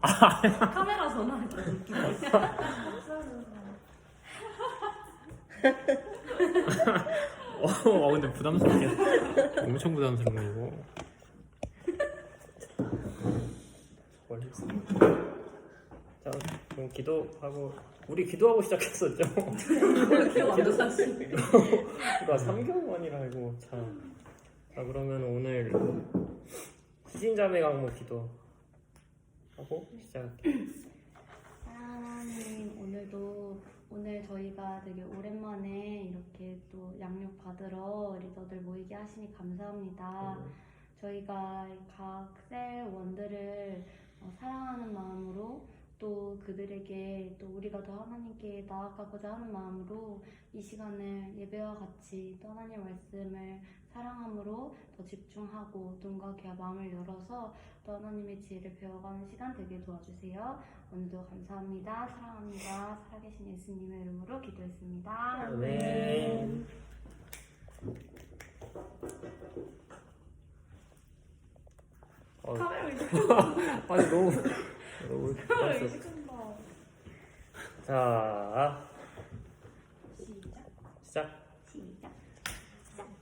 카메라 전화할 때 느낌. 근데 부담스럽게 엄청 부담스럽네 이거. 자, 그럼 기도하고 우리 기도하고 시작했었죠. 기억 안 나, 사실. 이거 3개월 만이라 이거 참. 자, 그러면 오늘 수진자매 강목 기도하고 시작할게요. 하나님, 오늘 저희가 되게 오랜만에 이렇게 또 양육 받으러 리더들 모이게 하시니 감사합니다. 저희가 각 셀 원들을 사랑하는 마음으로 또 그들에게 또 우리가 더 하나님께 나아가고자 하는 마음으로 이 시간을 예배와 같이 또 하나님 말씀을 사랑함으로 더 집중하고 눈과 귀와 마음을 열어서 또 하나님의 지혜를 배워가는 시간 되게 도와주세요. 오늘도 감사합니다. 사랑합니다. 살아계신 예수님의 이름으로 기도했습니다. 네. 카메라 이제 아니 너무 카메라 부담스러워. 이제 끈다. 자, 시작.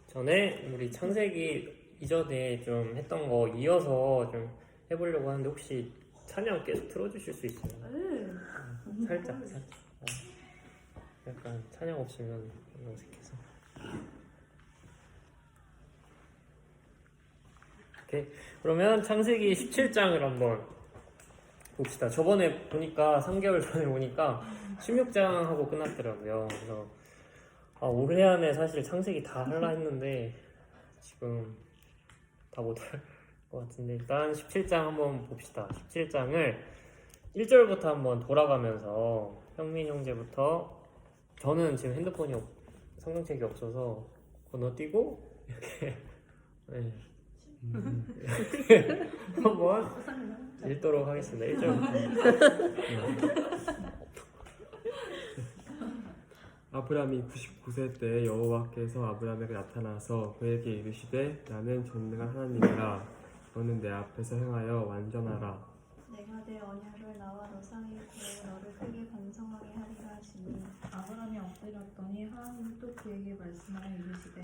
전에 우리 창세기 이전에 좀 했던 거 이어서 좀 해보려고 하는데 혹시 찬양 계속 틀어주실 수 있어요? 살짝. 약간 찬양 없으면 어색해서. 오케이. 그러면 창세기 17장을 한번 봅시다. 저번에 보니까 3개월 전에 보니까 16장하고 끝났더라고요. 그래서 올해 안에 사실 창세기 다 하려 했는데 지금 다 못할 것 같은데 일단 17장 한번 봅시다. 17장을 1절부터 한번 돌아가면서 형민 형제부터 저는 지금 핸드폰이 성경책이 없어서 건너뛰고 이렇게 네. 한번 읽도록 하겠습니다. 1절부터 아브람이 99세 때 여호와께서 아브람에게 나타나서 그에게 이르시되 나는 전능한 하나님이라 너는 내 앞에서 행하여 완전하라. 내가 내 언약을 나와 너 사이에 두어 너를 크게 번성하게 하리라 하시니 아브람이 엎드렸더니 하나님이 또 그에게 말씀하여 이르시되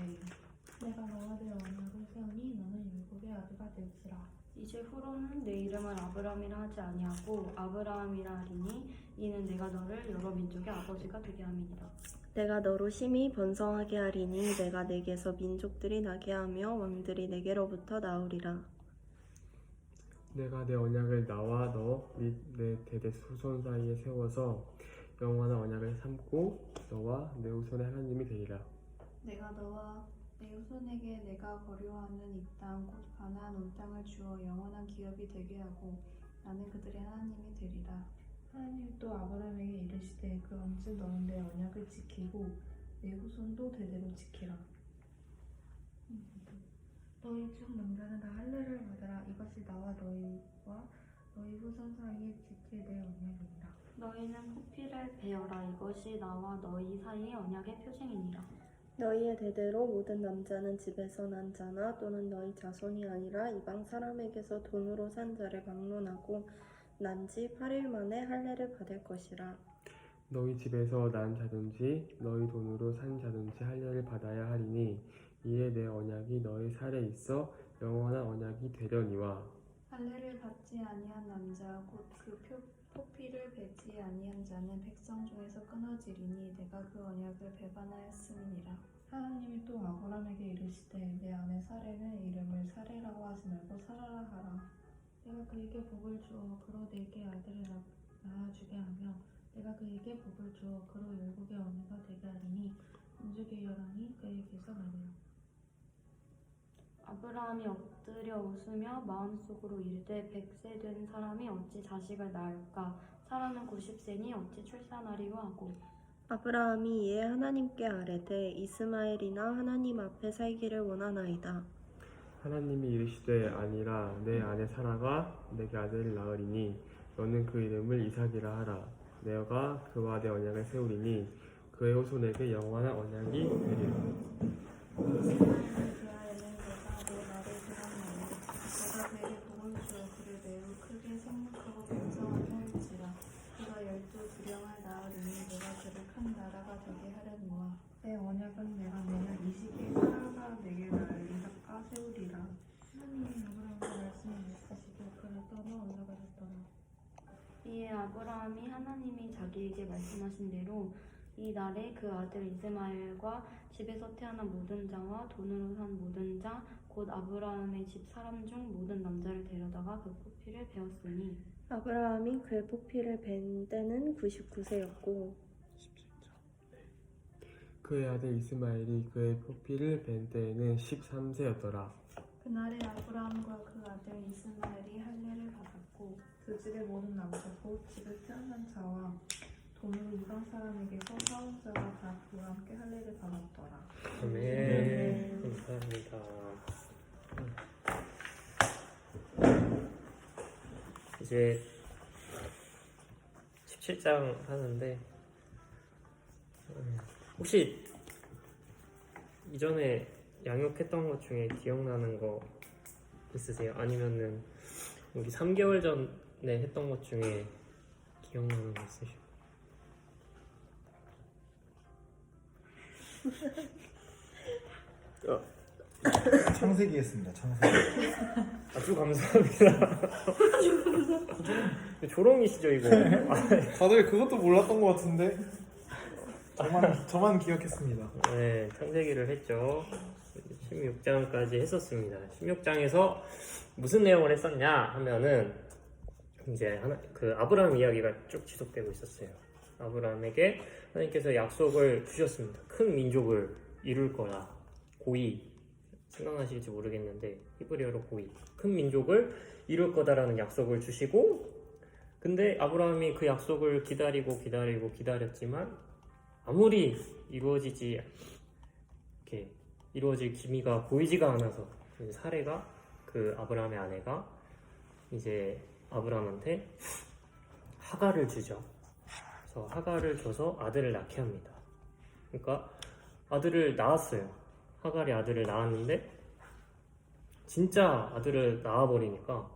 내가 너와 내 언약을 세우니 너는 율곡의 아들가 될지라. 이제 후로는 내 이름을 아브람이라 하지 아니하고 아브라함이라 하리니 이는 내가 너를 여러 민족의 아버지가 되게 함이니라. 내가 너로 심히 번성하게 하리니 내가 내게서 민족들이 나게 하며 왕들이 내게로부터 나오리라. 내가 내 언약을 나와 너 및 내 대대 후손 사이에 세워서 영원한 언약을 삼고 너와 내 후손의 하나님이 되리라. 내가 너와 내 후손에게 내가 거류하는 이 땅 곧 가나안 온 땅을 주어 영원한 기업이 되게 하고 나는 그들의 하나님이 되리라. 하나님이 또 아브람에게 이르시되 그런즉 너는 내 언약을 지키고 내 후손도 대대로 지키라. 너희 중 남자는 다 할례를 받으라. 이것이 나와 너희와 너희 후손 사이에 지킬 내 언약이니라. 너희는 포피를 베어라. 이것이 나와 너희 사이의 언약의 표징이니라. 너희의 대대로 모든 남자는 집에서 난 자나 또는 너희 자손이 아니라 이방 사람에게서 돈으로 산 자를 막론하고 난 지 8일 만에 할례를 받을 것이라. 너희 집에서 난 자든지 너희 돈으로 산 자든지 할례를 받아야 하리니 이에 내 언약이 너희 살에 있어 영원한 언약이 되려니와. 할례를 받지 아니한 남자 곧 그 포피를 베지 아니한 자는 백성 중에서 끊어지리니 내가 그 언약을 배반하였음이니라. 하나님이 또 아브람에게 이르시되 내 아내 사레는 이름을 사레라고 하지 말고 사라라 하라. 내가 그에게 복을 주어 그로 내게 아들을 낳아주게 하며 내가 그에게 복을 주어 그로 율곡의 어머니가 되게 하리니 민족의 열왕이 그에게서 나리라. 아브라함이 엎드려 웃으며 마음속으로 이르되 100세 된 사람이 어찌 자식을 낳을까? 사라는 90세니 어찌 출산하리요 하고. 아브라함이 이에 하나님께 아뢰되 이스마엘이나 하나님 앞에 살기를 원하나이다. 하나님이 이르시되 아니라 내 아내 사라가 내게 아들을 낳으리니 너는 그 이름을 이삭이라 하라. 내가 그와 내 언약을 세우리니 그의 후손에게 영원한 언약이 되리라. 이스마엘을 대하여는 내가 내 말을 들었나니 내가 그에게 복을 주어 그를 매우 크게 생육하고 번성하게 내가 되게 하려노라. 내 언약은 내가 내년 이 시기에 사라가 내게 나를 이삭과 세우리라. 하나님이 아브라함과 말씀을 맺으시고 그를 떠나 올라가셨더라. 이에 아브라함이 하나님이 자기에게 말씀하신 대로 이 날에 그 아들 이스마엘과 집에서 태어난 모든 자와 돈으로 산 모든 자 곧 아브라함의 집 사람 중 모든 남자를 데려다가 그 포피를 베었으니 아브라함이 그의 포피를 벤 때는 99세였고 그의 아들 이스마엘이 그의 포피를 벤 때에는 13세였더라. 그날에 아브라함과 그 아들 이스마엘이 할례를 받았고 그 집의 모든 남자 곧 집에 태어난 자와 돈으로 이방 사람에게서 사온 자가 다 그와 함께 할례를 받았더라. 아멘. 감사합니다. 이제 17장 하는데 혹시 이전에 양육했던 것 중에 기억나는 거 있으세요? 아니면은 여기 3개월 전에 했던 것 중에 기억나는 거 있으세요? 창세기 했습니다. 창세기. 아주 감사합니다. 조롱이시죠 이거? 다들 그것도 몰랐던 것 같은데 저만 기억했습니다. 네, 창세기를 했죠. 16장까지 했었습니다. 16장에서 무슨 내용을 했었냐 하면은 이제 그 아브라함 이야기가 쭉 지속되고 있었어요. 아브라함에게 하나님께서 약속을 주셨습니다. 큰 민족을 이룰 거라. 고이 생각나실지 모르겠는데 히브리어로 고이 큰 민족을 이룰 거다라는 약속을 주시고 근데 아브라함이 그 약속을 기다렸지만 아무리 이루어질 기미가 보이지가 않아서 이제 사레가 그 아브라함의 아내가 이제 아브라함한테 하갈을 주죠. 그래서 하갈을 줘서 아들을 낳게 합니다. 그러니까 아들을 낳았어요. 하갈이 아들을 낳았는데 진짜 아들을 낳아버리니까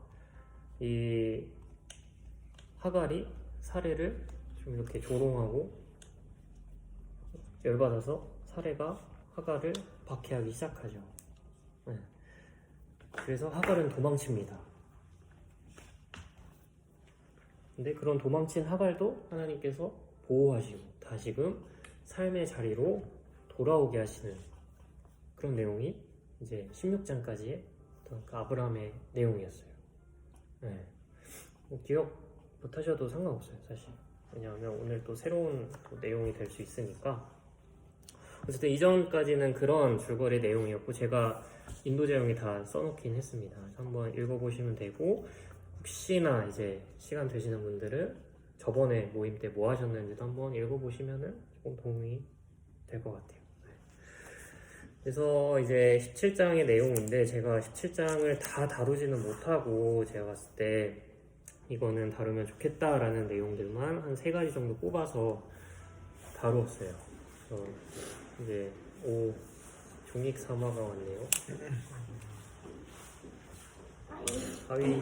이 하갈이 사레를 좀 이렇게 조롱하고 열받아서 사레가 하갈을 박해하기 시작하죠. 네. 그래서 하갈은 도망칩니다. 근데 그런 도망친 하갈도 하나님께서 보호하시고 다시금 삶의 자리로 돌아오게 하시는 그런 내용이 이제 16장까지의 그 아브라함의 내용이었어요. 네. 뭐 기억 못하셔도 상관없어요 사실. 왜냐하면 오늘 또 새로운 또 내용이 될 수 있으니까. 어쨌든 이전까지는 그런 줄거리 내용이었고 제가 인도제형이 다 써놓긴 했습니다. 그래서 한번 읽어보시면 되고 혹시나 이제 시간 되시는 분들은 저번에 모임 때 뭐 하셨는지도 한번 읽어보시면은 조금 도움이 될 것 같아요. 그래서 이제 17장의 내용인데 제가 17장을 다 다루지는 못하고 제가 봤을 때 이거는 다루면 좋겠다라는 내용들만 한 3가지 정도 뽑아서 다루었어요. 그래서 이제 종익 사마가 왔네요. 가위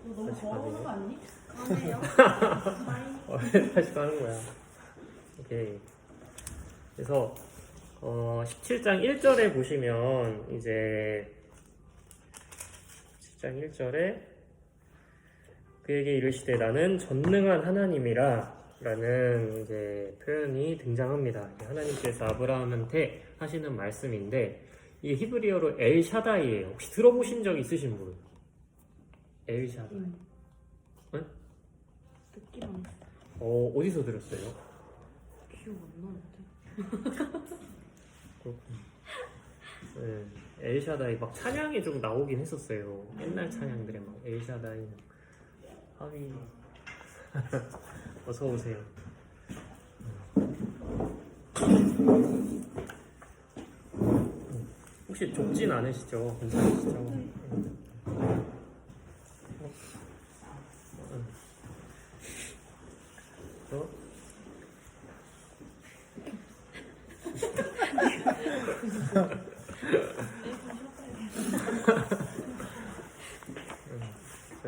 너무 다시 더러운 거 아니니? 까매요? 다시 가는 거야. 오케이. 그래서 17장 1절에 보시면 이제 17장 1절에 그에게 이르시되 나는 전능한 하나님이라 라는 이제 표현이 등장합니다. 하나님께서 아브라함한테 하시는 말씀인데 이게 히브리어로 엘샤다이예요. 혹시 들어보신 적 있으신 분? 엘샤다이. 네? 듣기만 했어요. 어디서 들었어요? 기억 안 나는데. 그렇군요. 네, 엘샤다이 막 찬양이 좀 나오긴 했었어요. 옛날 찬양들에 막 엘샤다이 하위 어서 오세요. 혹시 좁진 않으시죠? 괜찮으시죠?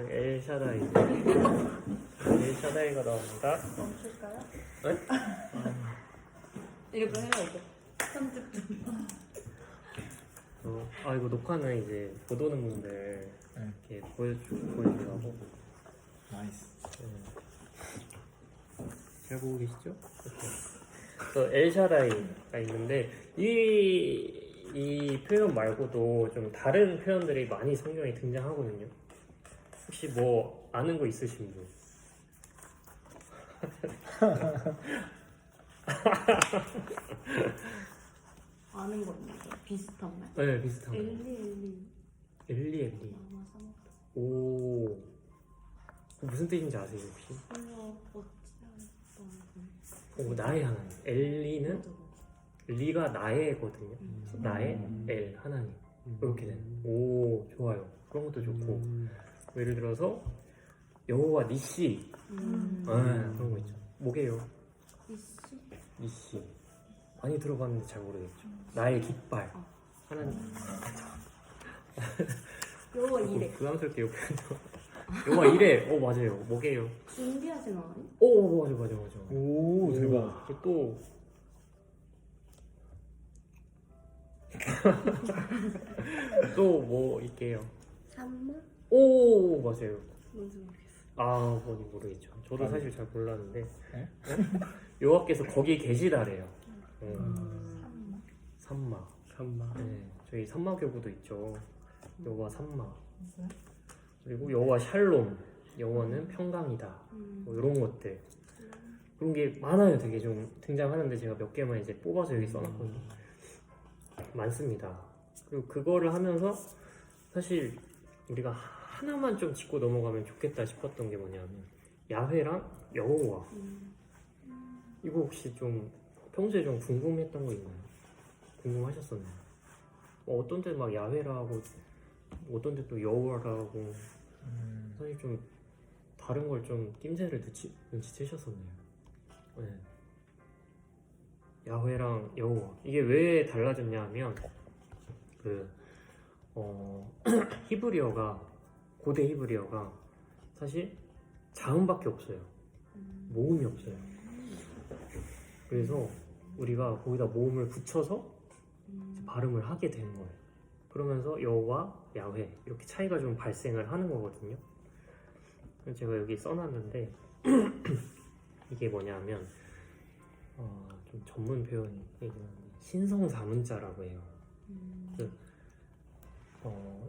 엘샤다이. 엘샤다이가 나옵니다. 멈출까요? 네? 이거 해라 이거. 편집 좀. 이거 녹화는 이제 못 오는 분들 네. 이렇게 보여주려고. 나이스. 잘 보고 계시죠? 그래서 엘샤다이가 있는데 이 표현 말고도 좀 다른 표현들이 많이 성경에 등장하거든요. 혹시 뭐 아는 거 있으신 분? 아는 거 있는데 비슷한 말. 네, 비슷한 거. 엘리. 엘리. 아마 써먹다. 오. 무슨 뜻인지 아세요 혹시? 별로 어찌 나의 하나님. 엘리는 리가 나의거든요. 나의 엘 하나님. 이렇게 되는. 오, 좋아요. 그런 것도 좋고. 예를 들어서 여호와 니시. 그런 거 있죠. 뭐게요? 이씨. 니시. 많이 들어봤는데 잘 모르겠죠. 나의 깃발. 하나님. 여호와 이래. 부담스럽게 옆에 여호와 이래. 맞아요. 뭐게요? 준비하진 않아요? 맞아. 오, 대박. 또 또 뭐 있게요? 산마? 오, 맞아요. 뭔지 모르겠어. 뭔지 모르겠죠. 저도 사실 잘 몰랐는데 네? 여호와께서 거기 계시다래요. 삼마. 삼마. 네, 저희 삼마교구도 있죠. 여호와 삼마. 그리고 여호와 샬롬. 여호와는 평강이다. 뭐 이런 것들. 그런 게 많아요. 되게 좀 등장하는데 제가 몇 개만 이제 뽑아서 여기 써놨거든요. 많습니다. 그리고 그거를 하면서 사실 우리가 하나만 좀 짚고 넘어가면 좋겠다 싶었던 게 뭐냐면 야훼랑 여호와. 이거 혹시 좀 평소에 좀 궁금했던 거 있나요? 궁금하셨었나요? 어떤 때 막 야훼라고 어떤 때 또 여호와라고 사실 좀 다른 걸 좀 낌새를 눈치채셨었네요. 네. 야훼랑 여호와 이게 왜 달라졌냐 하면 히브리어가 고대 히브리어가 사실 자음밖에 없어요. 모음이 없어요. 그래서 우리가 거기다 모음을 붙여서 발음을 하게 되는 거예요. 그러면서 여호와, 야훼 이렇게 차이가 좀 발생을 하는 거거든요. 그래서 제가 여기 써놨는데 이게 뭐냐면 좀 전문 표현이긴 한데 신성사문자라고 해요.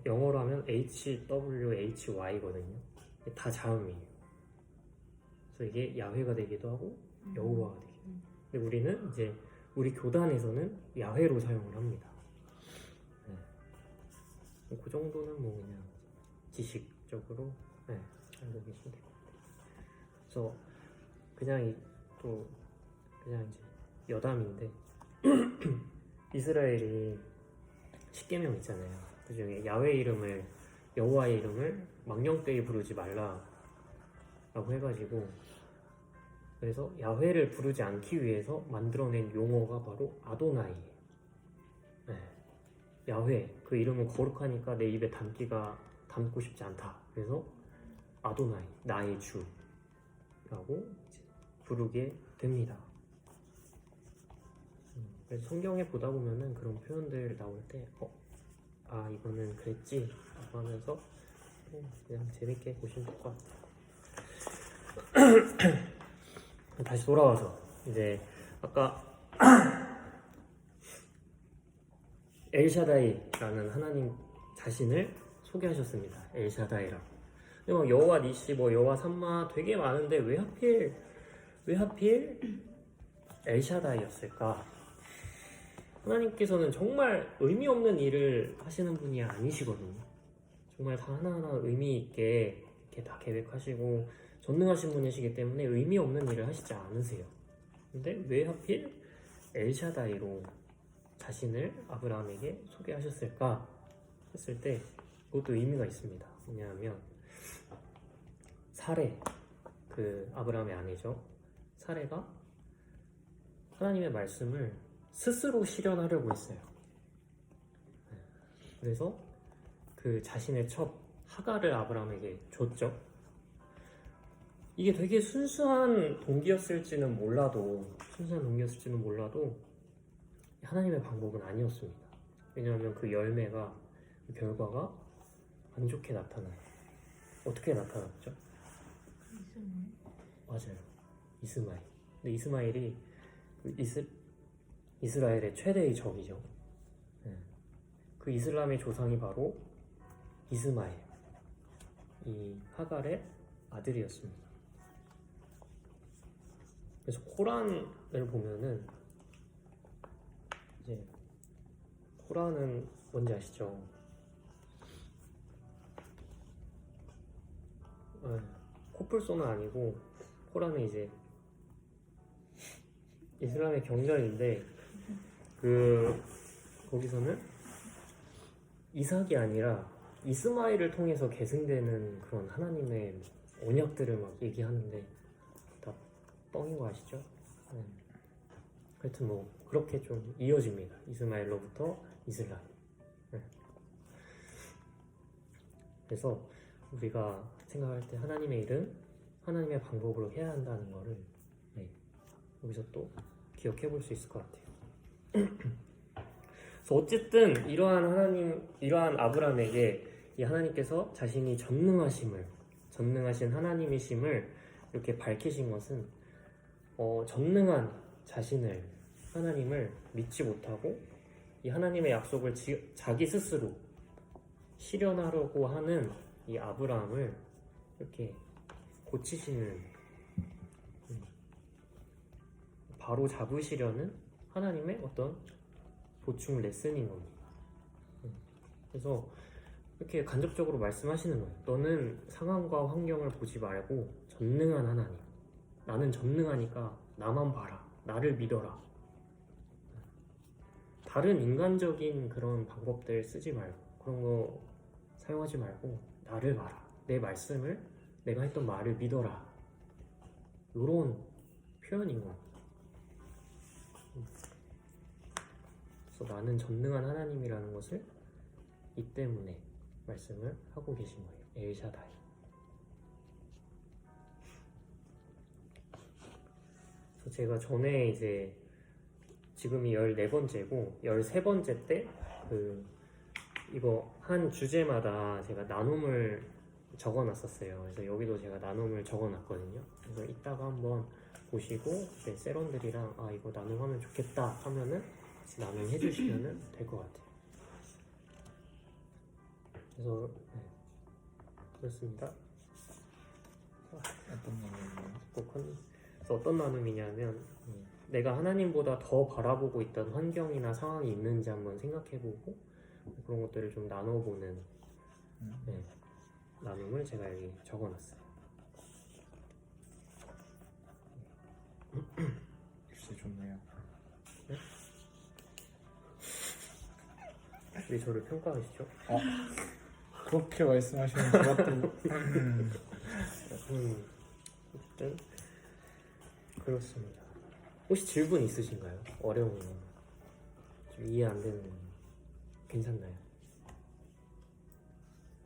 영어로 하면 HWHY거든요. 다 자음이에요. 그래서 이게 야훼가 되기도 하고 여호와가 되기도 해요. 근데 우리는 이제 우리 교단에서는 야훼로 사용을 합니다. 네. 그 정도는 뭐 그냥 지식적으로 알고 계시면 될 것 같아요. 그래서 그냥 그냥 이제 여담인데 이스라엘이 10계명 있잖아요. 그 중에 야훼 이름을 여호와의 이름을 망령되이 부르지 말라라고 해가지고 그래서 야훼를 부르지 않기 위해서 만들어낸 용어가 바로 아도나이예요. 네. 야훼 그 이름은 거룩하니까 내 입에 담고 싶지 않다. 그래서 아도나이 나의 주라고 부르게 됩니다. 그래서 성경에 보다 보면은 그런 표현들 나올 때 이거는 그랬지 라고 하면서 그냥 재밌게 보시면 될 것 같아요. 다시 돌아와서 이제 아까 엘샤다이라는 하나님 자신을 소개하셨습니다. 엘샤다이라고. 근데 막 여호와 니시 여호와 삼마 되게 많은데 왜 하필 엘샤다이였을까? 하나님께서는 정말 의미 없는 일을 하시는 분이 아니시거든요. 정말 다 하나하나 의미 있게 이렇게 다 계획하시고 전능하신 분이시기 때문에 의미 없는 일을 하시지 않으세요. 근데 왜 하필 엘샤다이로 자신을 아브라함에게 소개하셨을까 했을 때 그것도 의미가 있습니다. 뭐냐면 사레, 그 아브라함의 아내죠. 사레가 하나님의 말씀을 스스로 실현하려고 했어요. 그래서 그 자신의 첩 하가를 아브라함에게 줬죠. 이게 되게 순수한 동기였을지는 몰라도 하나님의 방법은 아니었습니다. 왜냐하면 그 열매가, 그 결과가 안 좋게 나타나요. 어떻게 나타났죠? 맞아요. 이스마엘. 근데 이스마엘이 그 이스라엘의 최대의 적이죠. 그 이슬람의 조상이 바로 이스마엘, 이 하갈의 아들이었습니다. 그래서 코란을 보면은 이제 코란은 뭔지 아시죠? 코뿔소는 아니고 코란은 이제 이슬람의 경전인데 거기서는 이삭이 아니라 이스마엘을 통해서 계승되는 그런 하나님의 언약들을 막 얘기하는데 다 뻥인 거 아시죠? 하여튼 뭐 그렇게 좀 이어집니다. 이스마엘로부터 이슬람. 그래서 우리가 생각할 때 하나님의 일은 하나님의 방법으로 해야 한다는 거를 여기서 또 기억해 볼 수 있을 것 같아요. 그래서 어쨌든 이러한 아브라함에게 이 하나님께서 자신이 전능하신 하나님이심을 이렇게 밝히신 것은 전능한 자신을, 하나님을 믿지 못하고 이 하나님의 약속을 자기 스스로 실현하려고 하는 이 아브라함을 이렇게 고치시는, 바로 잡으시려는 하나님의 어떤 보충 레슨인 겁니다. 그래서 이렇게 간접적으로 말씀하시는 거예요. 너는 상황과 환경을 보지 말고 전능한 하나님, 나는 전능하니까 나만 봐라, 나를 믿어라. 다른 인간적인 그런 방법들 쓰지 말고, 그런 거 사용하지 말고 나를 봐라, 내 말씀을, 내가 했던 말을 믿어라. 이런 표현인 거예요. 그래서 나는 전능한 하나님이라는 것을 이 때문에 말씀을 하고 계신 거예요. 엘샤다이. 그래서 제가 전에 이제 지금이 14번째고 13번째 때 이거 한 주제마다 제가 나눔을 적어놨었어요. 그래서 여기도 제가 나눔을 적어놨거든요. 그래서 이따가 한번 보시고 이제 세런들이랑 이거 나눔하면 좋겠다 하면은 같이 나눔해 주시면은 될 것 같아요. 그래서 그렇습니다. 어떤 나눔이요? 그래서 어떤 나눔이냐면 내가 하나님보다 더 바라보고 있던 환경이나 상황이 있는지 한번 생각해보고 그런 것들을 좀 나눠보는 나눔을 제가 여기 적어놨어요. 글쎄 좋네요. 왜 저를 평가하시죠? 그렇게 말씀하시면 제가 또 어쨌든 그렇습니다. 혹시 질문 있으신가요? 어려운 거, 좀 이해 안 되는 거 괜찮나요?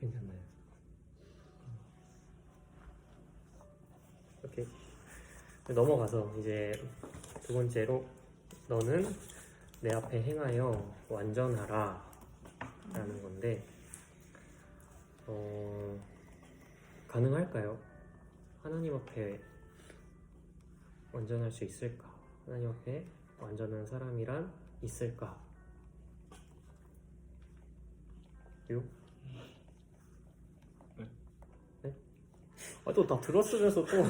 괜찮나요? 이렇게 넘어가서 이제 두 번째로 너는 내 앞에 행하여 완전하라 라는 건데 가능할까요? 하나님 앞에 완전할 수 있을까? 하나님 앞에 완전한 사람이란 있을까? 요? 네? 또 다 들었으면서 또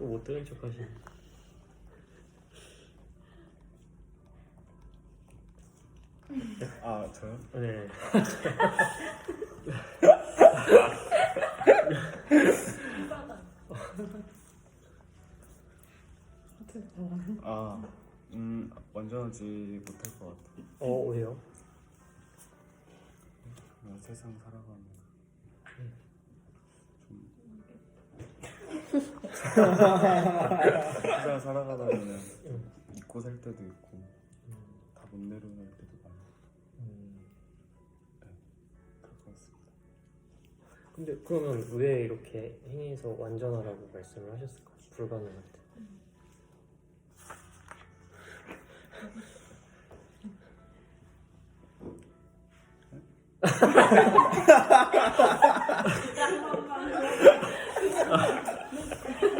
못 들은 척 하시네. 저요? 네. 완전하지 못할 것 같아. 왜요? 그냥 세상 살아가면 세상 살아가다 보면 잊고 살 때도 있고 다 못 내려놓을 때도 많고 그럴 것 같습니다. 근데 그러면 왜 이렇게 행위에서 완전하라고 말씀을 하셨을까요? 불가능할 때.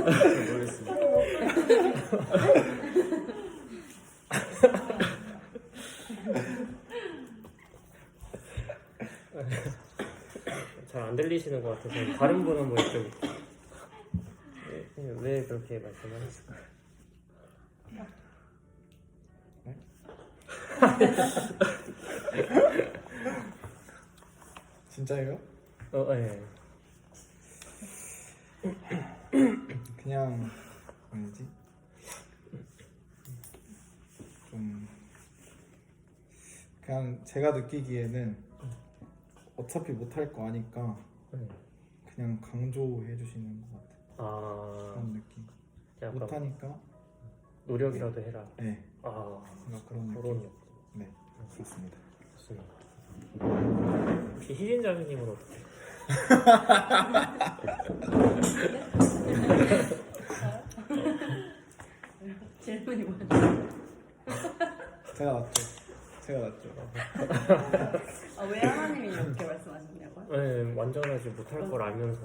모르겠습니다. 잘 안 들리시는 것 같아서 다른 분 한번 여쭤볼게요. 왜 그렇게 말씀하셨을까요? 진짜예요? 네. 그냥 뭐지? 좀 그냥 제가 느끼기에는 어차피 못할 거 아니까 네. 그냥 강조해 주시는 것 같아요. 아, 그런 느낌. 약간 못하니까 노력이라도 해라. 네, 아, 뭔가 그런 그런 느낌. 욕. 네, 좋습니다. 좋습니다. 혹시 희진자매님은 어떻게? 질문이 뭐죠? 제가 낫죠. 제가 낫죠. 왜 하나님이 이렇게 말씀하셨냐고요? 네, 완전하지 못할 걸 알면서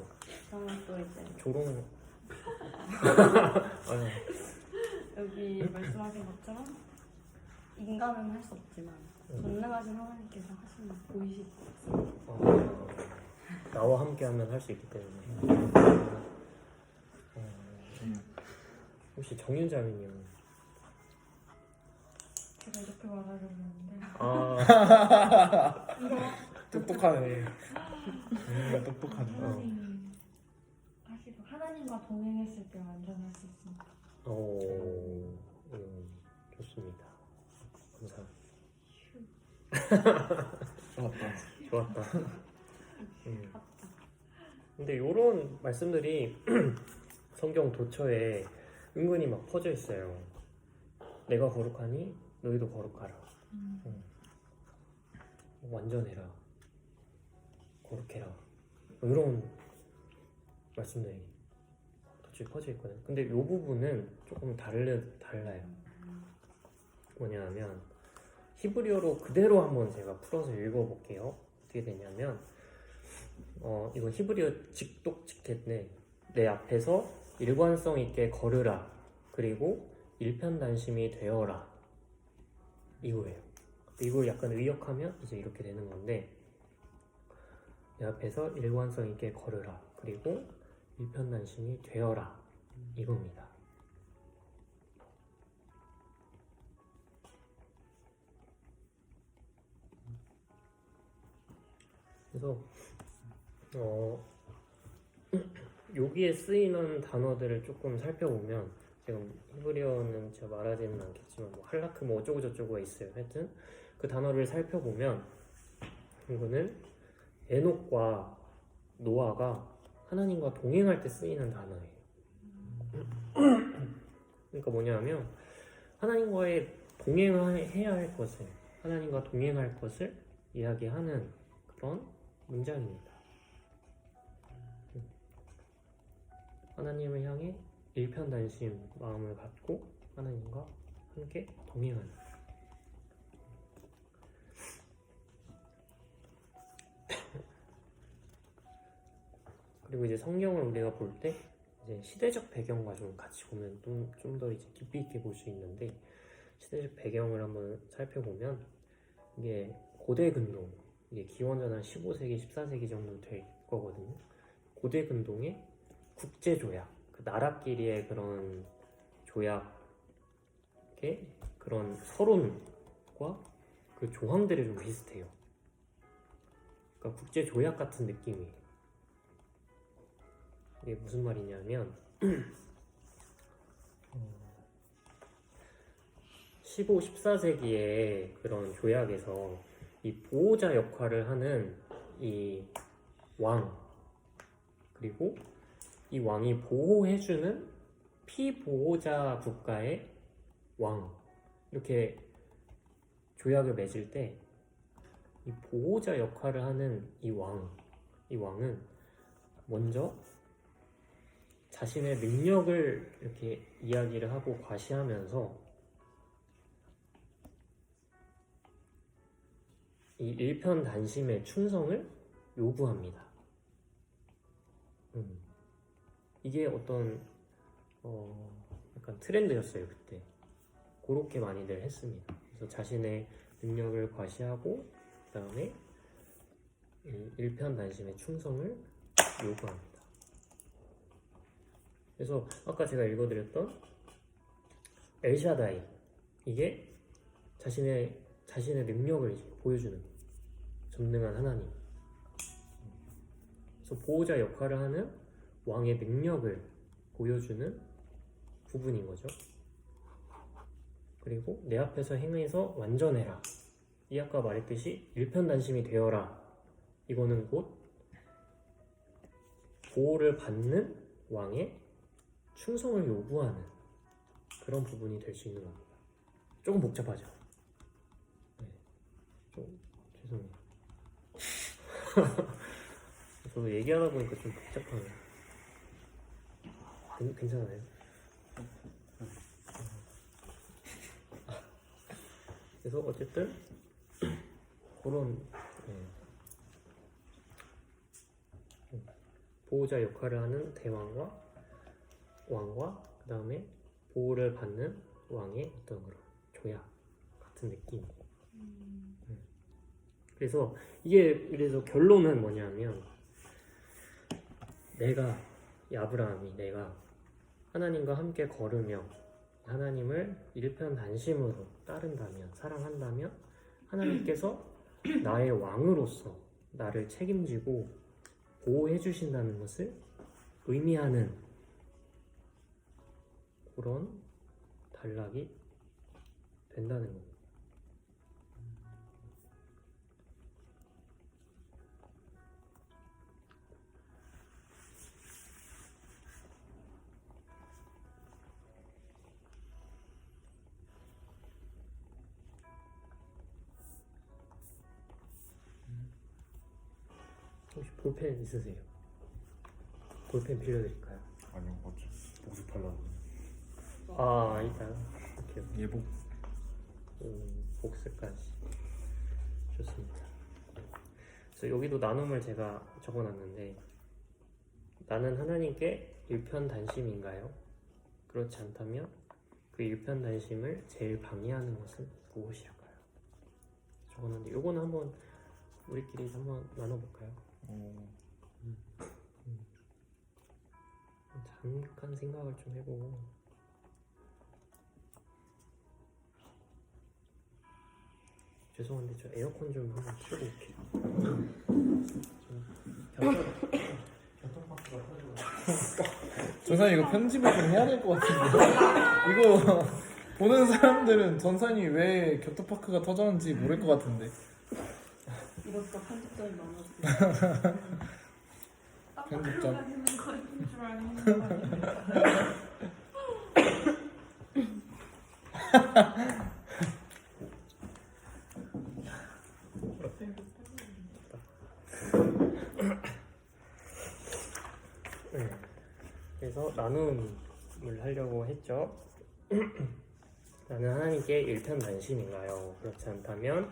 저는 또 이제 조롱. 아유, 여기 말씀하신 것처럼 인간은 할 수 없지만 전능하신 하나님께서 하시는 보이실 것 같습니다. 나와 함께하면 할 수 있기 때문에. 혹시 정윤자매님은? 제가 이렇게 말하려고 했는데 아, 똑똑하네. 뭔가 똑똑하네. 하나님이 하시고 하나님과 동행했을 때 완전할 수 있습니다. 좋습니다. 감사합니다. 좋았다. 좋았다. 근데 이런 말씀들이 성경 도처에 은근히 막 퍼져 있어요. 내가 거룩하니 너희도 거룩하라. 완전해라. 거룩해라. 뭐 이런 말씀들이 도처에 퍼져 있거든요. 근데 이 부분은 조금 달라요. 뭐냐면 히브리어로 그대로 한번 제가 풀어서 읽어볼게요. 어떻게 되냐면 이건 히브리어 직독직했네. 내 앞에서 일관성 있게 걸으라. 그리고 일편단심이 되어라. 이거예요. 이걸 약간 의역하면 이제 이렇게 되는 건데, 내 앞에서 일관성 있게 걸으라. 그리고 일편단심이 되어라. 이겁니다. 그래서 여기에 쓰이는 단어들을 조금 살펴보면, 지금 히브리어는 제가 말하지는 않겠지만 뭐 할라크 뭐 어쩌고 저쩌고가 있어요. 하여튼 그 단어를 살펴보면 이거는 에녹과 노아가 하나님과 동행할 때 쓰이는 단어예요. 그러니까 뭐냐면 하나님과의 동행해야 할 것을, 하나님과 동행할 것을 이야기하는 그런 문장입니다. 하나님을 향해 일편단심 마음을 갖고 하나님과 함께 동행하는. 그리고 이제 성경을 우리가 볼 때 이제 시대적 배경과 좀 같이 보면 좀 더 이제 깊이 있게 볼 수 있는데, 시대적 배경을 한번 살펴보면 이게 고대 근동, 이게 기원전 한 15세기, 14세기 정도 될 거거든요. 고대 근동의 국제 조약, 그 나라끼리의 그런 조약의 그런 서론과 그 조항들이 좀 비슷해요. 그러니까 국제 조약 같은 느낌이에요. 이게 무슨 말이냐면 15, 14세기의 그런 조약에서 이 보호자 역할을 하는 이 왕, 그리고 이 왕이 보호해주는 피보호자 국가의 왕, 이렇게 조약을 맺을 때 이 보호자 역할을 하는 이 왕은 먼저 자신의 능력을 이렇게 이야기를 하고 과시하면서 이 일편단심의 충성을 요구합니다. 이게 어떤 약간 트렌드였어요 그때. 그렇게 많이들 했습니다. 그래서 자신의 능력을 과시하고 그 다음에 일편단심의 충성을 요구합니다. 그래서 아까 제가 읽어드렸던 엘샤다이, 이게 자신의 능력을 보여주는 거예요. 전능한 하나님. 그래서 보호자 역할을 하는 왕의 능력을 보여주는 부분인 거죠. 그리고 내 앞에서 행해서 완전해라. 이 아까 말했듯이 일편단심이 되어라. 이거는 곧 보호를 받는 왕의 충성을 요구하는 그런 부분이 될 수 있는 겁니다. 조금 복잡하죠? 네. 좀 죄송해요. 저도 얘기하다 보니까 좀 복잡하네요. 괜찮아요? 그래서 어쨌든 그런 보호자 역할을 하는 대왕과 왕과 그 다음에 보호를 받는 왕의 어떤 그런 조약 같은 느낌. 그래서 그래서 결론은 뭐냐면 이 아브라함이 내가 하나님과 함께 걸으며 하나님을 일편단심으로 따른다면, 사랑한다면 하나님께서 나의 왕으로서 나를 책임지고 보호해 주신다는 것을 의미하는 그런 단락이 된다는 겁니다. 혹시 볼펜 있으세요? 볼펜 빌려드릴까요? 아니요, 어차피 복습하려고. 아, 일단 이렇게 예복. 복습까지 좋습니다. 그래서 여기도 나눔을 제가 적어놨는데, 나는 하나님께 일편단심인가요? 그렇지 않다면 그 일편단심을 제일 방해하는 것은 무엇일까요? 적어놨는데 요거는 한번 우리끼리 한번 나눠볼까요? 잠깐 생각을 좀 해보고. 죄송한데 저 에어컨 좀 한번 켜고 올게요. 전사님 이거 편집을 좀 해야 될 것 같은데. 이거 보는 사람들은 전사님이 왜 교토파크가 터졌는지 모를 것 같은데. 이것도 편집점이 많아서 편집점. 네. 그래서 나눔을 하려고 했죠. 나는 하나님께 일편단심인가요? 그렇지 않다면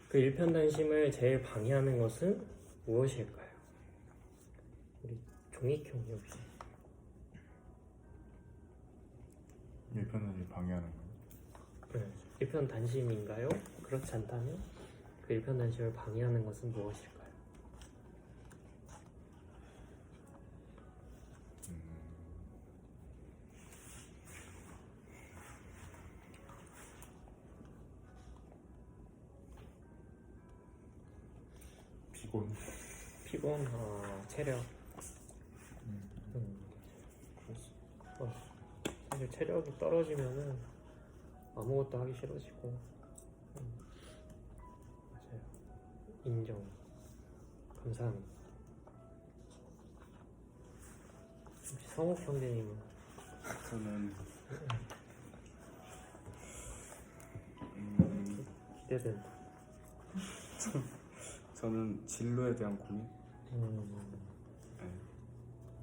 그 일편단심을 제일 방해하는 것은 무엇일까요? 우리 종익형 역시. 일편단심 방해하는 거. 네. 일편단심인가요? 그렇지 않다면 그 일편단심을 방해하는 것은 무엇일까요? 피곤, 체력. 사실 체력이 떨어지면은 아무것도 하기 싫어지고. 맞아요. 인정. 감사합니다. 혹시 성욱 형제님은? 저는 기대된다. 저는 진로에 대한 고민. 네.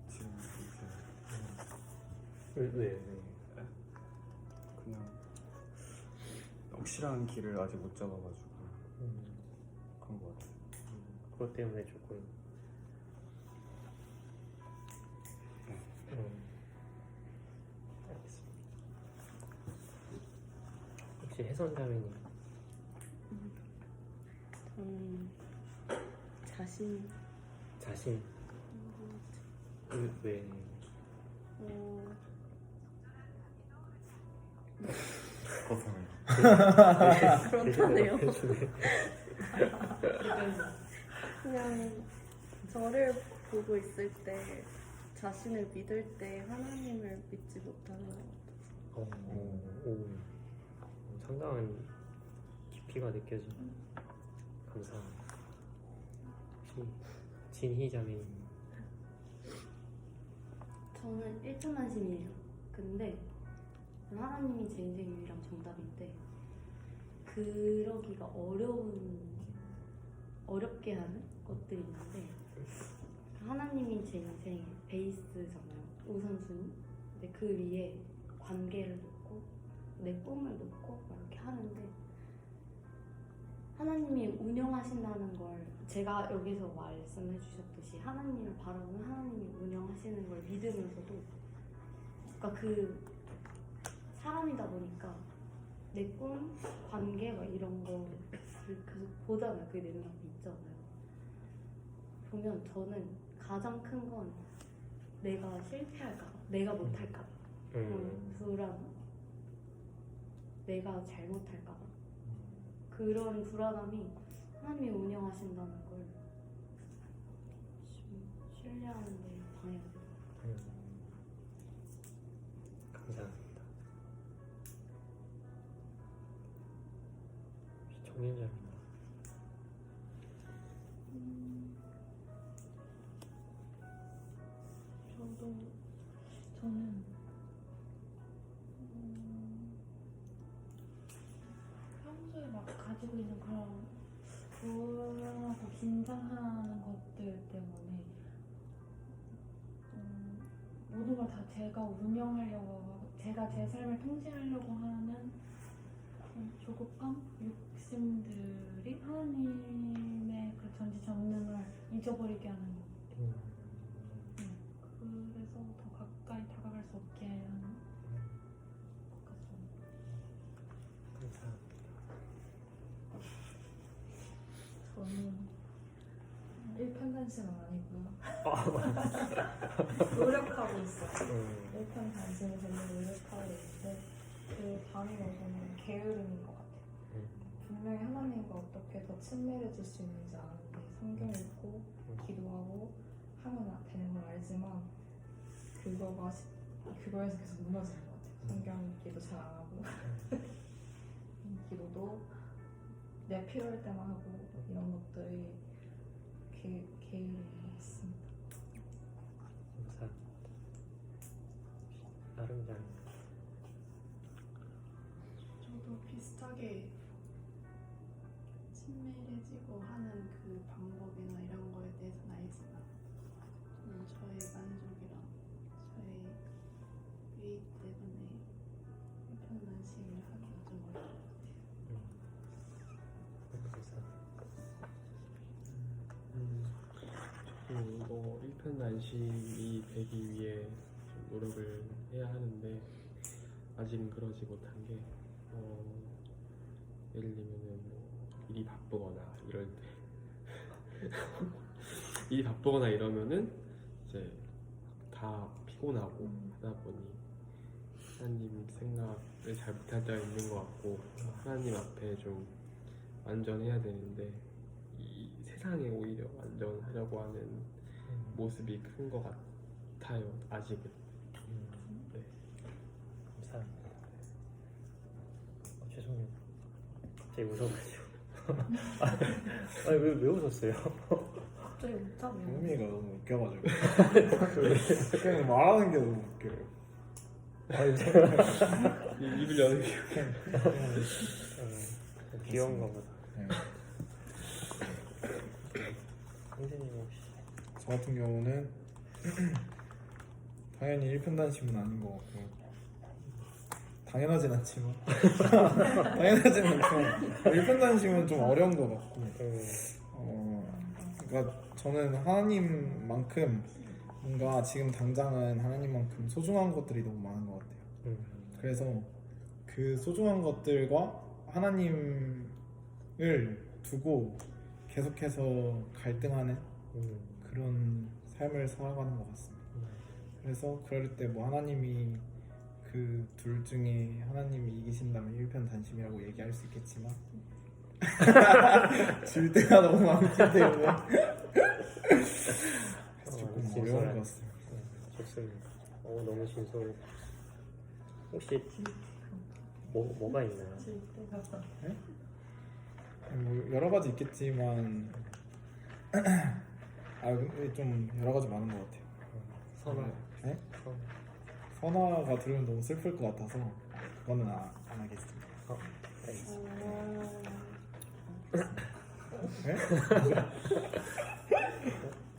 지금 왜? 그냥 확실한 길을 아직 못 잡아가지고 그것 때문에 조금 알겠습니다. 혹시 혜선자매님 저는 자신 자신 왜 그렇다네요. 그렇다네요. 그냥 저를 보고 있을 때 자신을 믿을 때 하나님을 믿지 못하는 것 같아요. 상당한 깊이가 느껴지는 감사합니다. 혹시 진희 자매님 저는 1편단심이에요. 근데 하나님이 제 인생 유일한 정답인데 그러기가 어렵게 하는 것들이 있는데 하나님이 제 인생의 베이스잖아요. 우선순위. 근데 그 위에 관계를 놓고 내 꿈을 놓고 막 이렇게 하는데 하나님이 운영하신다는 걸 제가 여기서 말씀해 주셨듯이 하나님을 바라보면 하나님이 운영하시는 걸 믿으면서도 그러니까 그 사람이다 보니까 내 꿈, 관계 막 이런 거를 계속 보잖아요. 그게 내 눈앞에 있잖아요. 보면 저는 가장 큰 건 내가 실패할까 봐, 내가 못할까 봐, 불안, 내가 잘못할까 봐 그런 불안함이 하나님이 운영하신다는 걸 좀 신뢰하는 데 방해가 돼요. 감사합니다. 정연자입니다. 저는 평소에 막 가지고 있는 그런 불안하고 긴장하는 것들 때문에 모든 걸 다 제가 운영하려고 하고 제가 제 삶을 통제하려고 하는 그런 조급감, 욕심들이 하나님의 그 전지전능을 잊어버리게 하는 것 같아요. 그래서 더 가까이 다가갈 수 없게 하는 것 같습니다. 감사합니다. 저는 일편단심은 아니고요. 노력하고 있어요. 일편단심을 되려고 노력하고 있는데 그 단위가 저는 게으름인 것 같아요. 분명히 하나님과 어떻게 더 친밀해질 수 있는지 아는데 성경 읽고 기도하고 하면 되는 걸 알지만 그거에서 계속 무너지는 것 같아요. 성경 기도 잘 안 하고 기도도 내 필요할 때만 하고 이런 것들이 게으름인 것 같습니다. 감사합니다. 나름장 저도 비슷하게 친밀해지고 하는 그 방법이나 이런 거에 대해서는 알지만 저는 저의 만족이랑 저의 유익 때문에 일편단심을 하기가 좀 어려운 것 같아요. 감사합니다. 저도 일편단심이 되기 위해 좀 노력을 해야 하는데 아직은 그러지 못한 게 예를 들면은 뭐 일이 바쁘거나 이럴 때 일이 바쁘거나 이러면은 이제 다 피곤하고 하다 보니 하나님 생각을 잘 못할 때가 있는 것 같고 하나님 앞에 좀 완전해야 되는데 이 세상에 오히려 완전하려고 하는 모습이 큰 것 같아요. 아직은. 네. 감사합니다. 죄송해요. 갑자기 웃어가지고. 아니 왜 웃었어요? 갑자기 웃자면 의미가 너무 웃겨가지고 그냥 말하는 게 너무 웃겨요. 아니 제가 입을 여는 게 귀여운가 보다. 네. 선생님 혹시 저 같은 경우는 당연히 일편단심은 아닌 것 같고 당연하진 않지만 일편단심은 좀 어려운 것 같고 그러니까 저는 하나님만큼 뭔가 지금 당장은 하나님만큼 소중한 것들이 너무 많은 것 같아요. 그래서 그 소중한 것들과 하나님을 두고 계속해서 갈등하는 그런 삶을 살아가는 것 같습니다. 그래서 그럴 때 뭐 하나님이 그 둘 중에 하나님이 이기신다면 일편단심이라고 얘기할 수 있겠지만 질 때가 너무 많기 때문에 조금 어려운 것 같습니다. 좋습니다. 너무 진솔. 혹시 뭐가 있나요? 네? 뭐 여러 가지 있겠지만 근데 좀 여러 가지 많은 것 같아요. 선화. 네? 선화가 들으면 너무 슬플 것 같아서 그거는 안 하겠습니다. 알겠습니다. 네?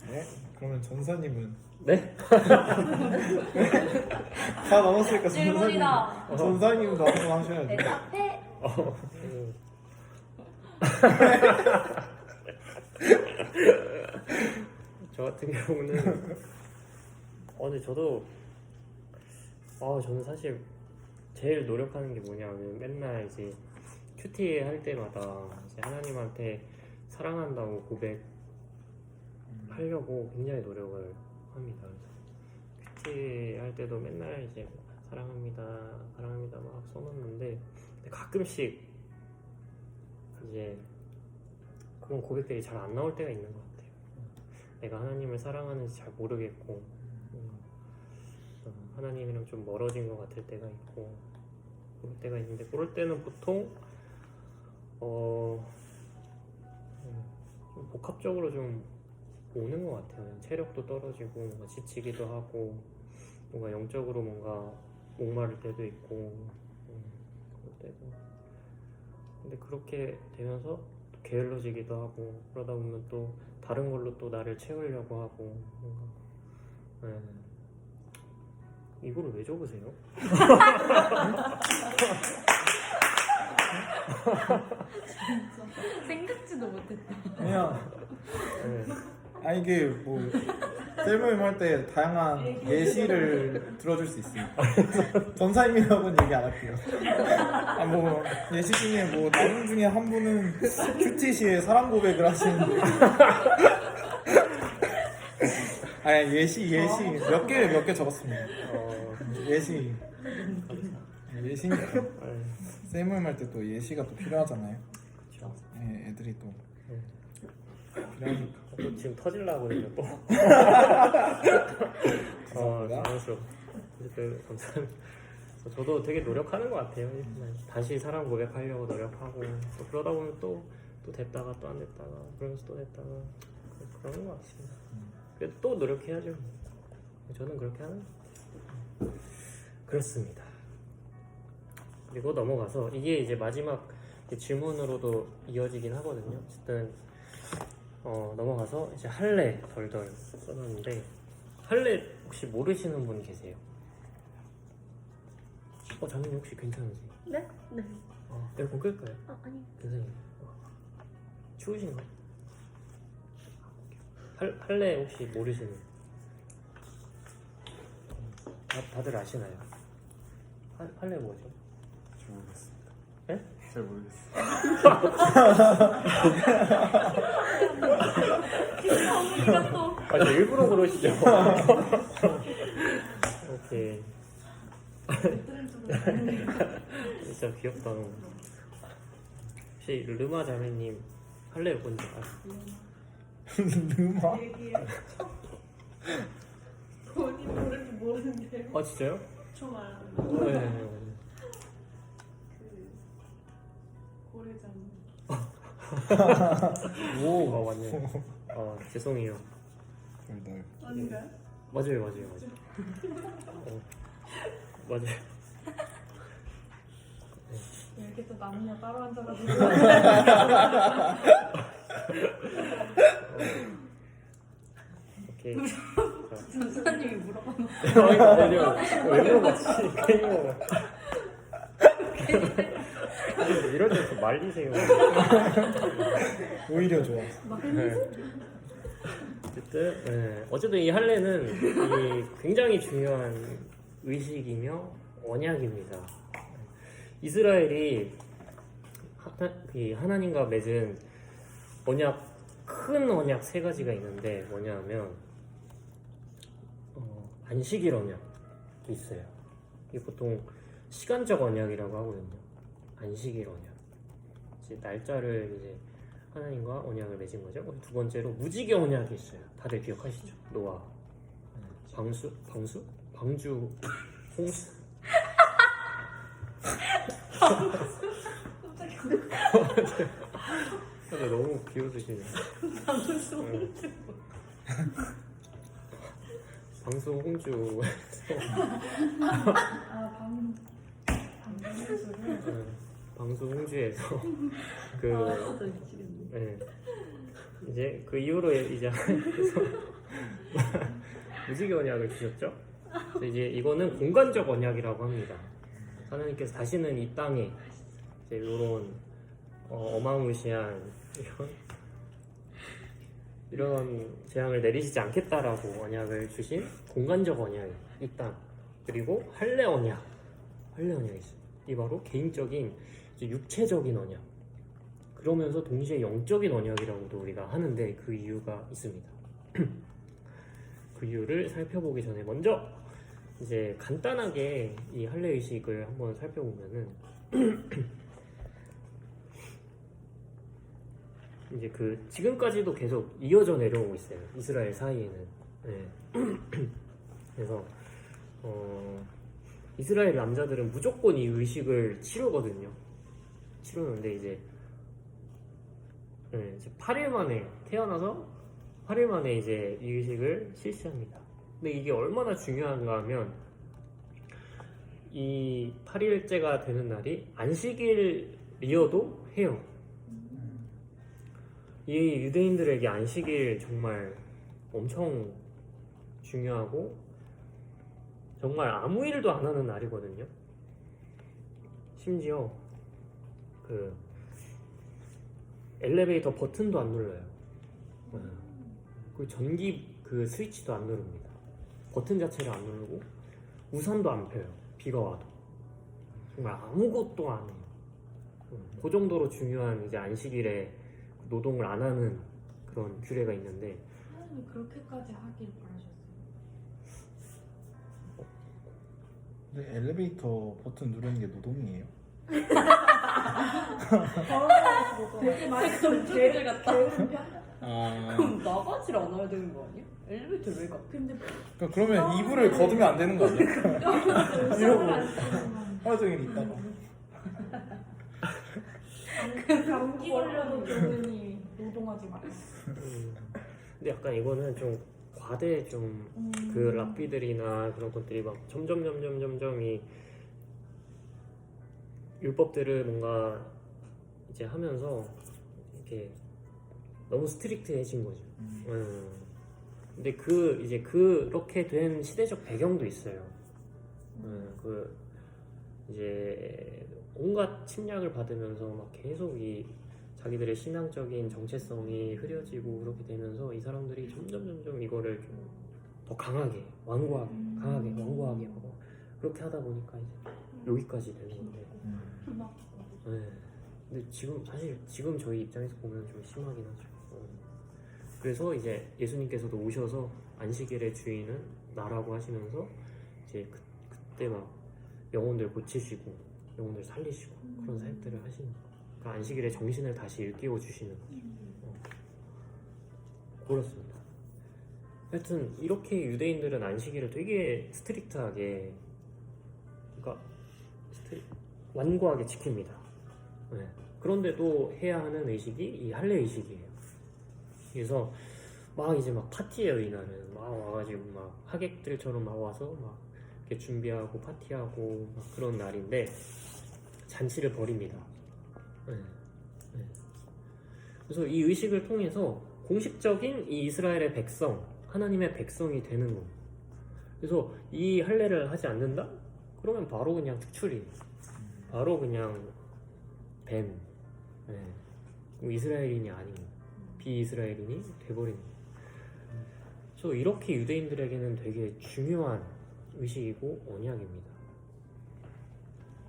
네? 그러면 전사님은 네? 다 넘었으니까 질문이다. 전사님도 한번 하셔야죠. 내 카페. 저 같은 경우는 근데 저는 사실 제일 노력하는 게 뭐냐면 맨날 이제 큐티 할 때마다 이제 하나님한테 사랑한다고 고백하려고 굉장히 노력을 합니다. 그래서 큐티 할 때도 맨날 이제 사랑합니다 막 써놓는데 가끔씩 이제 그런 고백들이 잘 안 나올 때가 있는 것 같아요. 내가 하나님을 사랑하는지 잘 모르겠고 하나님이랑 좀 멀어진 것 같을 때가 있고 그럴 때가 있는데 그럴 때는 보통 좀 복합적으로 좀 오는 것 같아요. 체력도 떨어지고 뭔가 지치기도 하고 뭔가 영적으로 뭔가 목마를 때도 있고 그럴 때도 근데 그렇게 되면서 또 게을러지기도 하고 그러다 보면 또 다른 걸로 또 나를 채우려고 하고 뭔가 이거를 왜 적으세요? 생각지도 못했다. 그냥 네. 이게 뭐 셀모임 할 때 다양한 예시를 들어줄 수 있습니다. 전사님이라고는 얘기 안 할게요. 뭐 예시 중에 뭐 나중 중에 한 분은 큐티 시에 사랑 고백을 하시는데 예시 몇 개 적었습니다. 예시니까 셀모임 할 때 또 예시가 또 필요하잖아요. 그렇죠. 네, 애들이 또 필요하니까. 또 지금 터질라고 그래요 또. 당황스럽고. 감사합니다. 저도 되게 노력하는 것 같아요. 다시 사랑 고백하려고 노력하고 또 그러다 보면 또 됐다가 또 안 됐다가 그러면서 또 됐다가 그러는 것 같습니다. 그래도 또 노력해야죠. 저는 그렇게 하는 것 같아요. 그렇습니다. 그리고 넘어가서 이게 이제 마지막 질문으로도 이어지긴 하거든요. 어쨌든 넘어가서 이제 할례 덜덜 써놨는데 할례 혹시 모르시는 분 계세요? 장모님 혹시 괜찮으세요? 네? 네. 에어컨 끌까요? 아니. 괜찮아요. 추우신가요? 할례 혹시 모르시는? 다들 아시나요? 할례 뭐죠? 잘 모르겠습니다. 네? 잘 모르겠어요. 저 일부러 그러시죠? 오케이. 진짜 귀엽다. 혹시 르마 자매님 할례 뭔지 아세요? 르마? 본인 모르는데 진짜요? 저 말하는 네. 고래장 오. 맞네요. 죄송해요. 덜덜. 아닌가요? 맞아요. 맞아요. 이렇게 또 남녀 따로 앉아가지고 오케이. 전사님이 물어보는 왜 물어봤지? 괜히 물어봐. 이럴 때 좀 말리세요. 오히려 좋아. 네. 어쨌든 이 할례는 이 굉장히 중요한 의식이며 언약입니다. 이스라엘이 이 하나님과 맺은 언약, 큰 언약 세 가지가 있는데 뭐냐면 안식일 언약이 있어요. 이게 보통 시간적 언약이라고 하거든요. 안식일 언약. 이제 날짜를 이제 하나님과 언약을 맺은 거죠. 두 번째로 무지개 언약이 있어요. 다들 기억하시죠? 노아, 방주, 홍수. 근데 너무 비웃으시네. 방수 홍주. 방수 홍주에서 이제 그 이후로 이제 하나님께서 무지개 언약을 주셨죠. 그래서 이제 이거는 공간적 언약이라고 합니다. 하나님께서 다시는 이 땅에 이제 이런 어마무시한 이런 재앙을 내리시지 않겠다라고 언약을 주신 공간적 언약이 이 땅. 그리고 할례 언약이 있어요. 이 바로 개인적인 이제 육체적인 언약. 그러면서 동시에 영적인 언약이라고도 우리가 하는데 그 이유가 있습니다. 그 이유를 살펴보기 전에 먼저 이제 간단하게 이 할례 의식을 한번 살펴보면은 이제 그 지금까지도 계속 이어져 내려오고 있어요. 이스라엘 사이에는. 네. 그래서 이스라엘 남자들은 무조건 이 의식을 치르거든요. 치르는데 이제 8일 만에 태어나서 8일 만에 이제 이 의식을 실시합니다. 근데 이게 얼마나 중요한가 하면 이 8일째가 되는 날이 안식일이어도 해요. 이 유대인들에게 안식일 정말 엄청 중요하고 정말 아무 일도 안 하는 날이거든요. 심지어 그 엘리베이터 버튼도 안 눌러요. 그 전기 그 스위치도 안 누릅니다. 버튼 자체를 안 누르고 우산도 안 펴요. 비가 와도 정말 아무것도 안 해요. 그 정도로 중요한 이제 안식일에 노동을 안 하는 그런 규례가 있는데 하나님이 그렇게까지 하길 바라셨어요. 근데 엘리베이터 버튼 누르는 게 노동이에요? 되게 많이 좀 게으른 편? 그럼 나가질 않아야 되는 거 아니야? 엘리베이터 왜 가? 근데 그러면 이불을 걷으면 안 되는 거 아니야? 이러고 하루 종일 있다가 감기 걸려도 교훈이 노동하지 마요. 근데 약간 이거는 좀 과대 좀 그 랍비들이나 그런 것들이 막 점점 이 율법들을 뭔가 이제 하면서 이렇게 너무 스트릭트해진 거죠. 근데 그 이제 그렇게 된 시대적 배경도 있어요. 그 이제 온갖 침략을 받으면서 막 계속 이 자기들의 신앙적인 정체성이 흐려지고 그렇게 되면서 이 사람들이 점점 이거를 좀 더 강하게 완고하게 하고 그렇게 하다 보니까 이제 여기까지 되는 건데. 네. 근데 사실 지금 저희 입장에서 보면 좀 심하긴 하죠. 그래서 이제 예수님께서도 오셔서 안식일의 주인은 나라고 하시면서 이제 그때 막 영혼들 고치시고 영혼들 살리시고 그런 사역들을 하시는 거예요. 그 안식일의 정신을 다시 일깨워 주시는 거죠. 그렇습니다. 하여튼 이렇게 유대인들은 안식일을 되게 스트릭트하게 그러니까 완고하게 지킵니다. 네. 그런데도 해야 하는 의식이 이 할례 의식이에요. 그래서 막 이제 막 파티예요. 이날은 막 와가지고 막 하객들처럼 막 와서 막 이렇게 준비하고 파티하고 막 그런 날인데 잔치를 벌입니다. 네. 그래서 이 의식을 통해서 공식적인 이 이스라엘의 백성, 하나님의 백성이 되는 거예요. 그래서 이 할례를 하지 않는다? 그러면 바로 그냥 축출이, 바로 그냥 뱀, 이스라엘인이 아닌 비이스라엘인이 돼버리는 거예요. 그래서 이렇게 유대인들에게는 되게 중요한 의식이고 언약입니다.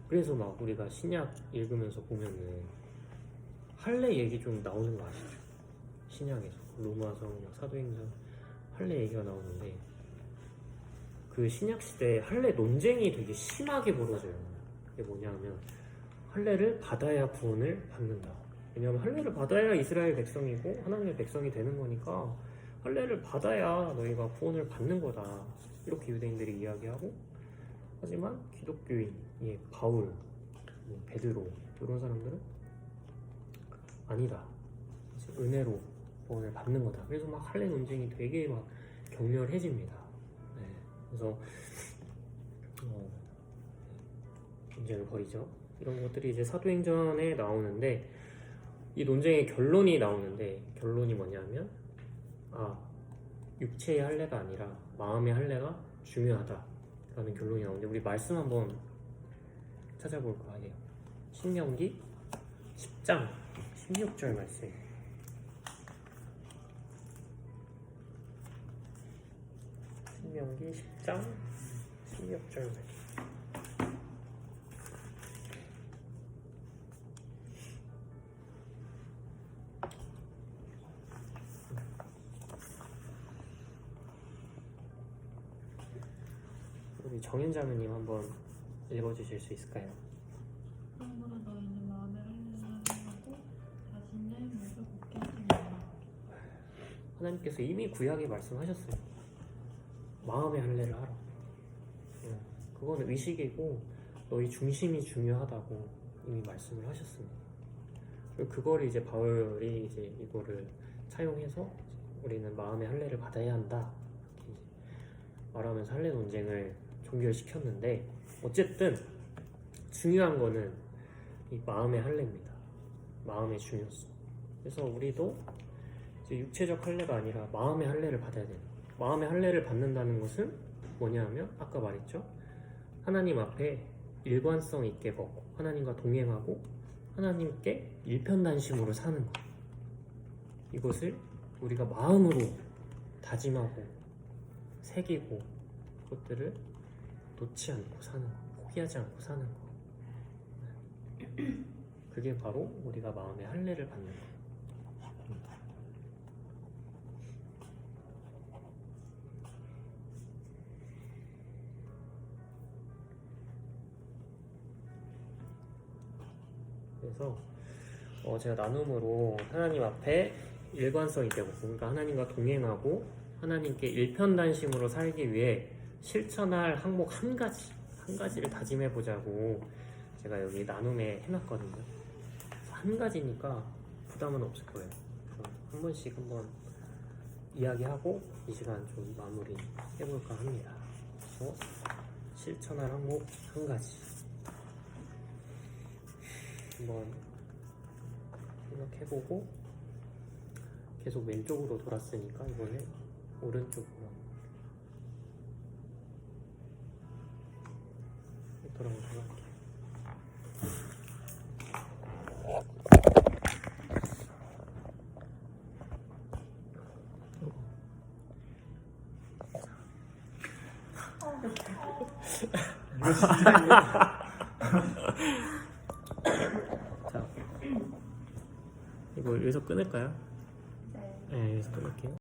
그래서 막 우리가 신약 읽으면서 보면은 할례 얘기 좀 나오는 거 아시죠? 신약에서 로마서, 사도행전 할례 얘기가 나오는데 그 신약 시대에 할례 논쟁이 되게 심하게 벌어져요. 그게 뭐냐면 할례를 받아야 구원을 받는다. 왜냐하면 할례를 받아야 이스라엘 백성이고 하나님의 백성이 되는 거니까 할례를 받아야 너희가 구원을 받는 거다. 이렇게 유대인들이 이야기하고, 하지만 기독교인, 바울, 베드로 이런 사람들은 아니다. 이제 은혜로 구원을 받는 거다. 그래서 막 할례 논쟁이 되게 막 격렬해집니다. 네. 그래서 논쟁을 벌이죠. 이런 것들이 이제 사도행전에 나오는데, 이 논쟁의 결론이 나오는데, 결론이 뭐냐면 육체의 할례가 아니라 마음의 할례가 중요하다라는 결론이 나오는데, 우리 말씀 한번 찾아볼까 해요. 신명기 10장 16절 말씀. 신명기 10장 16절 말씀. 우리 정현자매님 한번 읽어주실 수 있을까요? 그러므로 너희는 마음에 할례를 하고 자신의 목을 곱게 하지마. 하나님께서 이미 구약에 말씀하셨어요. 마음의 할례를 하라. 그거는 의식이고 너희 중심이 중요하다고 이미 말씀을 하셨습니다. 그리고 그거를 이제 바울이 이제 이거를 차용해서 우리는 마음의 할례를 받아야 한다 이렇게 이제 말하면서 할례 논쟁을 종결시켰는데, 어쨌든 중요한 거는 이 마음의 할례입니다. 마음의 중요성. 그래서 우리도 이제 육체적 할례가 아니라 마음의 할례를 받아야 돼요. 마음의 할례를 받는다는 것은 뭐냐면 아까 말했죠. 하나님 앞에 일관성 있게 걷고 하나님과 동행하고 하나님께 일편단심으로 사는 것. 이것을 우리가 마음으로 다짐하고 새기고 그것들을 놓지 않고 사는 것, 포기하지 않고 사는 것. 그게 바로 우리가 마음의 할례를 받는 것. 그래서 제가 나눔으로 하나님 앞에 일관성 있게 걷고, 그러니까 하나님과 동행하고 하나님께 일편단심으로 살기 위해 실천할 항목 한 가지를 다짐해 보자고 제가 여기 나눔에 해놨거든요. 한 가지니까 부담은 없을 거예요. 한 번씩 한번 이야기하고 이 시간 좀 마무리 해볼까 합니다. 그래서 실천할 항목 한 가지 한번 생각해보고, 계속 왼쪽으로 돌았으니까 이번에 오른쪽으로 돌아오도록 할게요. 자, 이거 여기서 끊을까요? 네, 여기서 끊을게요.